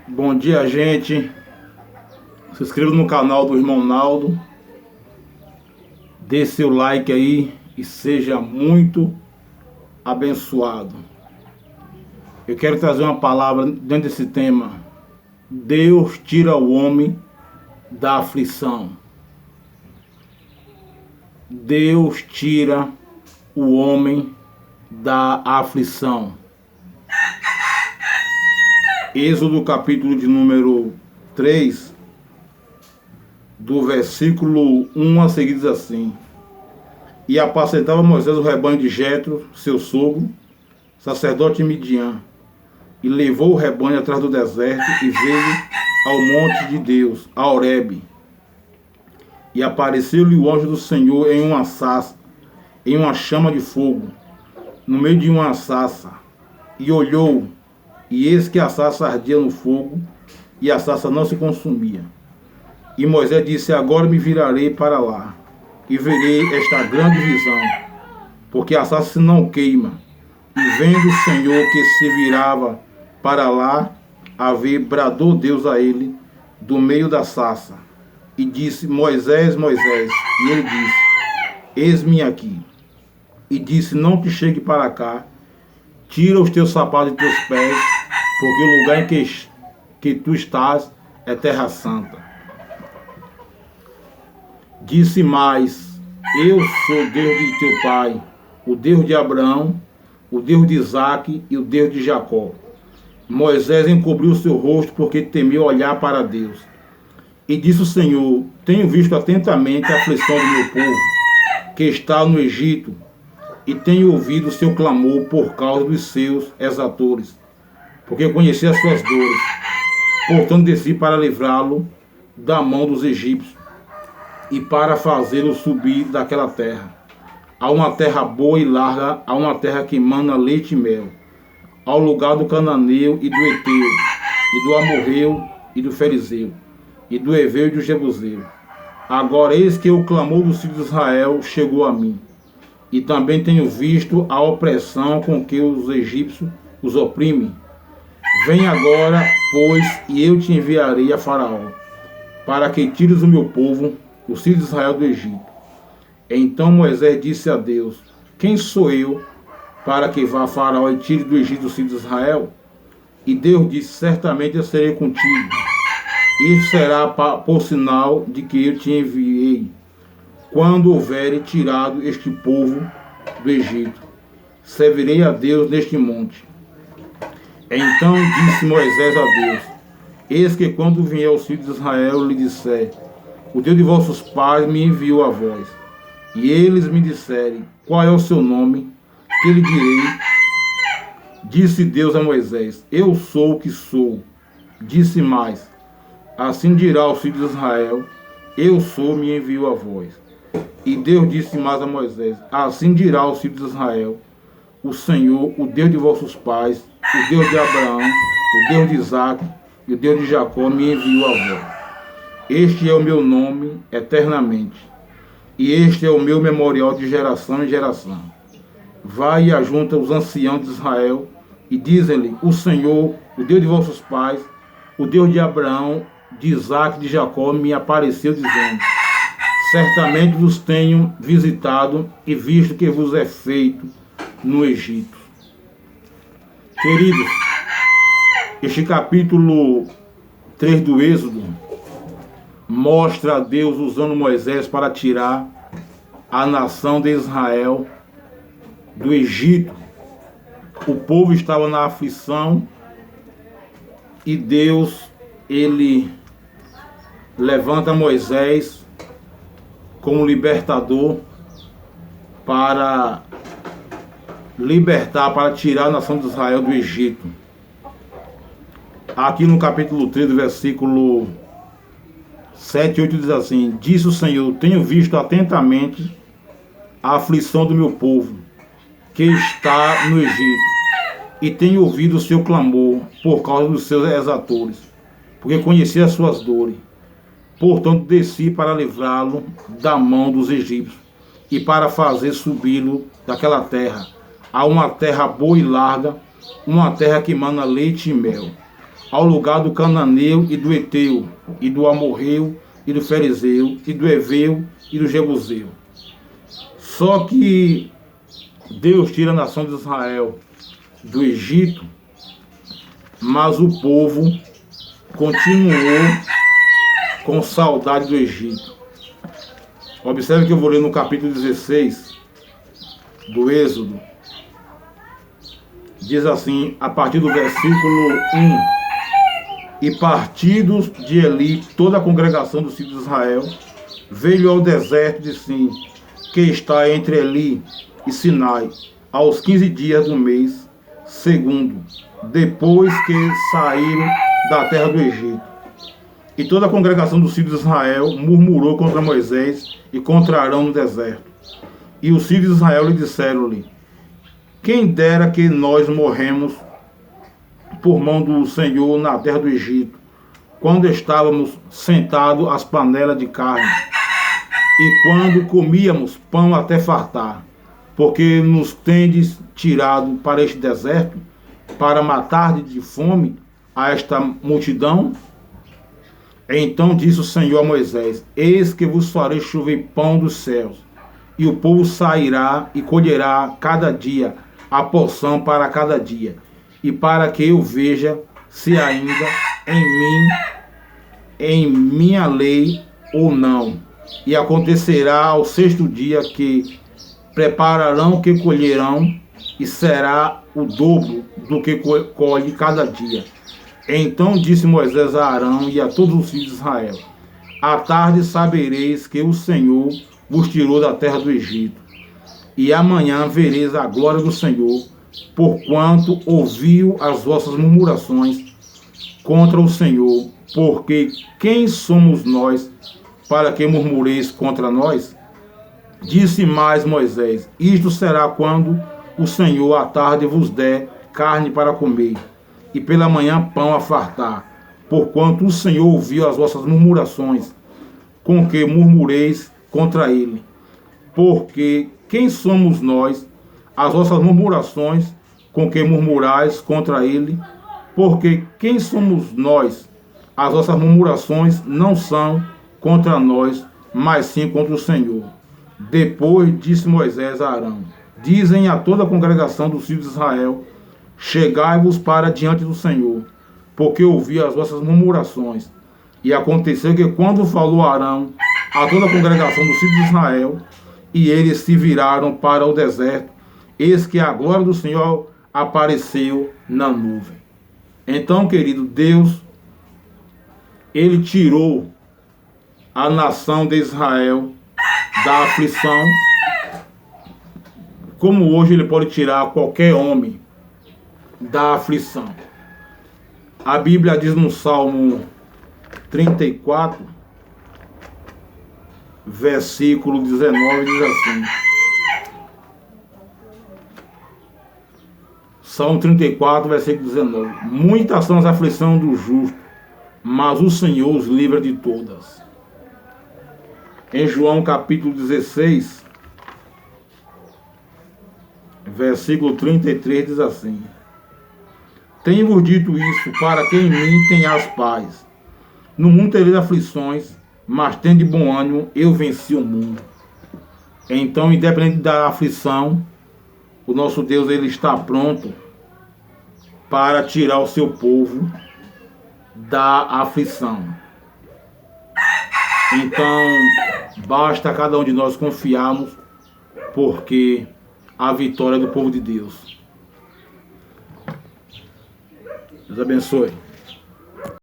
Bom dia, gente. Se inscreva no canal do irmão Naldo. Dê seu like aí e seja muito abençoado. Eu quero trazer uma palavra dentro desse tema. Deus tira o homem da aflição. Deus tira o homem da aflição. Êxodo capítulo de número 3, do versículo 1 a seguir, diz assim: E apacentava Moisés o rebanho de Jetro, seu sogro, sacerdote de Midian, e levou o rebanho atrás do deserto e veio ao monte de Deus, a Horebe. E apareceu-lhe o anjo do Senhor em uma sarça, em uma chama de fogo, no meio de uma sarça, e olhou, e eis que a sarça ardia no fogo, e a sarça não se consumia. E Moisés disse: Agora me virarei para lá, e verei esta grande visão, porque a sarça não queima. E vendo o Senhor que se virava para lá, a ver, bradou Deus a ele do meio da sarça, e disse: Moisés, Moisés. E ele disse: Eis-me aqui. E disse: Não te chegue para cá, tira os teus sapatos de teus pés, porque o lugar em que tu estás é terra santa. Disse mais: Eu sou Deus de teu pai, o Deus de Abraão, o Deus de Isaque e o Deus de Jacó. Moisés encobriu o seu rosto porque temeu olhar para Deus. E disse o Senhor: Tenho visto atentamente a aflição do meu povo, que está no Egito, e tenho ouvido o seu clamor por causa dos seus exatores, porque conheci as suas dores. Portanto desci para livrá-lo da mão dos egípcios, e para fazê-lo subir daquela terra, a uma terra boa e larga, a uma terra que emana leite e mel, ao lugar do cananeu e do Eteu, e do amorreu e do ferizeu, e do heveu e do jebuseu. Agora eis que o clamor dos filhos de Israel chegou a mim, e também tenho visto a opressão com que os egípcios os oprimem. Vem agora, pois, e eu te enviarei a Faraó, para que tires o meu povo, os filhos de Israel, do Egito. Então Moisés disse a Deus: Quem sou eu para que vá a Faraó e tire do Egito os filhos de Israel? E Deus disse: Certamente eu serei contigo. Isso será por sinal de que eu te enviei, quando houver tirado este povo do Egito. Servirei a Deus neste monte. Então disse Moisés a Deus: Eis que quando vier os filhos de Israel, lhe disser: O Deus de vossos pais me enviou a vós. E eles me disserem: Qual é o seu nome? Que lhe direi? Disse Deus a Moisés: Eu sou o que sou. Disse mais: Assim dirá aos filhos de Israel: Eu sou, me enviou a vós. E Deus disse mais a Moisés: Assim dirá aos filhos de Israel: O Senhor, o Deus de vossos pais, o Deus de Abraão, o Deus de Isaque e o Deus de Jacó me enviou a vós. Este é o meu nome eternamente, e este é o meu memorial de geração em geração. Vai e ajunta os anciãos de Israel, e dizem-lhe: O Senhor, o Deus de vossos pais, o Deus de Abraão, de Isaque e de Jacó, me apareceu dizendo: Certamente vos tenho visitado e visto que vos é feito no Egito. Queridos, este capítulo 3 do Êxodo mostra a Deus usando Moisés para tirar a nação de Israel do Egito. O povo estava na aflição e Deus, ele levanta Moisés como libertador para libertar, para tirar a nação de Israel do Egito. Aqui no capítulo 3, do versículo 7 e 8 diz assim: Disse o Senhor: Tenho visto atentamente a aflição do meu povo, que está no Egito, e tenho ouvido o seu clamor por causa dos seus exatores, porque conheci as suas dores. Portanto desci para livrá-lo da mão dos egípcios, e para fazer subi-lo daquela terra, a uma terra boa e larga, uma terra que emana leite e mel, ao lugar do cananeu e do eteu, e do amorreu, e do ferizeu, e do heveu, e do jebuseu. Só que Deus tira a nação de Israel do Egito, mas o povo continuou com saudade do Egito. Observe que eu vou ler no capítulo 16 do Êxodo. Diz assim, a partir do versículo 1: E partidos de Eli, toda a congregação dos filhos de Israel, veio ao deserto de Sim, que está entre Eli e Sinai, aos 15 dias do mês segundo, depois que saíram da terra do Egito. E toda a congregação dos filhos de Israel murmurou contra Moisés e contra Arão no deserto. E os filhos de Israel lhe disseram-lhe: Quem dera que nós morremos por mão do Senhor na terra do Egito, quando estávamos sentados às panelas de carne, e quando comíamos pão até fartar, porque nos tendes tirado para este deserto, para matar de fome a esta multidão? Então disse o Senhor a Moisés: Eis que vos farei chover pão dos céus, e o povo sairá e colherá cada dia a porção para cada dia, e para que eu veja se ainda em minha lei ou não. E acontecerá ao sexto dia que prepararão o que colherão, e será o dobro do que colhe cada dia. Então disse Moisés a Arão e a todos os filhos de Israel: À tarde sabereis que o Senhor vos tirou da terra do Egito, e amanhã vereis a glória do Senhor, porquanto ouviu as vossas murmurações contra o Senhor. Porque quem somos nós para que murmureis contra nós? Disse mais Moisés: Isto será quando o Senhor à tarde vos der carne para comer, e pela manhã pão a fartar, porquanto o Senhor ouviu as vossas murmurações, com que murmureis contra ele. Porque quem somos nós, as vossas murmurações, com que murmurais contra ele? Porque quem somos nós, as vossas murmurações não são contra nós, mas sim contra o Senhor. Depois disse Moisés a Arão: Dizem a toda a congregação dos filhos de Israel: Chegai-vos para diante do Senhor, porque ouvi as vossas murmurações. E aconteceu que quando falou Arão a toda a congregação dos filhos de Israel, e eles se viraram para o deserto, eis que a glória do Senhor apareceu na nuvem. Então, querido, Deus, Ele tirou a nação de Israel da aflição, como hoje Ele pode tirar qualquer homem da aflição. A Bíblia diz no Salmo 34, versículo 19, diz assim: Salmo 34, versículo 19: Muitas são as aflições do justo, mas o Senhor os livra de todas. Em João capítulo 16, versículo 33, diz assim: Tenho-vos dito isso, para que em mim tenhas paz. No mundo tereis aflições, mas tende bom ânimo, eu venci o mundo. Então, independente da aflição, o nosso Deus, Ele está pronto para tirar o seu povo da aflição. Então, basta cada um de nós confiarmos, porque a vitória é do povo de Deus. Deus abençoe.